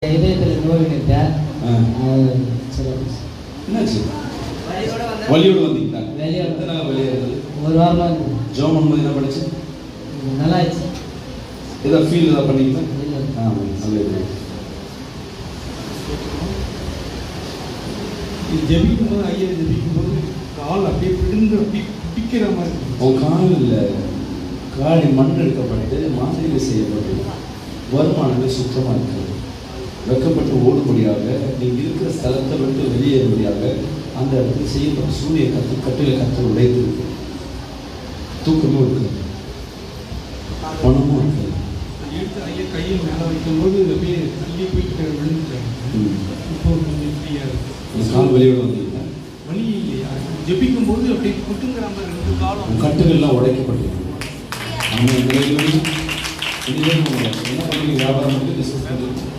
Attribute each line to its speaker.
Speaker 1: இதயத்தில் நோய்விட்டேன்.
Speaker 2: என்னாச்சு? வலியோட வந்தீங்களா? எத்தனை நாள் வலியா இருந்தது?
Speaker 1: ஒரு வாரமாக இருந்தது.
Speaker 2: ஜோம் பண்ணும்போது என்ன படிச்சு?
Speaker 1: நல்லா ஆயிடுச்சு.
Speaker 2: ஏதாவது ஃபீல் ஏதாவது பண்ணீங்களா?
Speaker 1: இல்லை.
Speaker 2: நல்லது.
Speaker 3: ஜெபிக்கும்போது ஐயா ஜெபிக்கும்போது கால் அப்படியே விழுந்து அப்படியே பிடிக்கிற மாதிரி
Speaker 2: உன் காலில் காலி மண் எடுக்கப்பட்டு மாதிரி செய்யப்பட்டு வருமானமே சுத்தமாக இருக்கிறது. வெக்கப்பட்டு ஓடும்படியாக நீங்கள் இருக்கிற ஸ்தலத்தை விட்டு வெளியேறும்படியாக அந்த இடத்துல செய்யப்பட்ட சூரிய கட்டில கற்று உடைத்திருக்கு. தூக்கமும் இருக்குது, பணமும் இருக்குது.
Speaker 3: எடுத்து ஐயா கையில் மேலே வைக்கும்போது அப்படியே தள்ளி போயிட்டு விழுந்துட்டாங்க. இப்போ கொஞ்சம் ஃப்ரீயாக இருக்குது.
Speaker 2: கால் வெளியோட வந்தீங்கன்னா
Speaker 3: வலி இல்லையா? ஜெபிக்கும்போது அப்படியே குட்டுங்கிற மாதிரி ரெண்டு காலம்
Speaker 2: கட்டுகள்லாம் உடைக்கப்பட்டிருக்கு. நம்ம இந்த என்ன பண்ணுறீங்க? வியாபாரம் வந்து டிஸ்கஸ் பண்ணுறீங்க.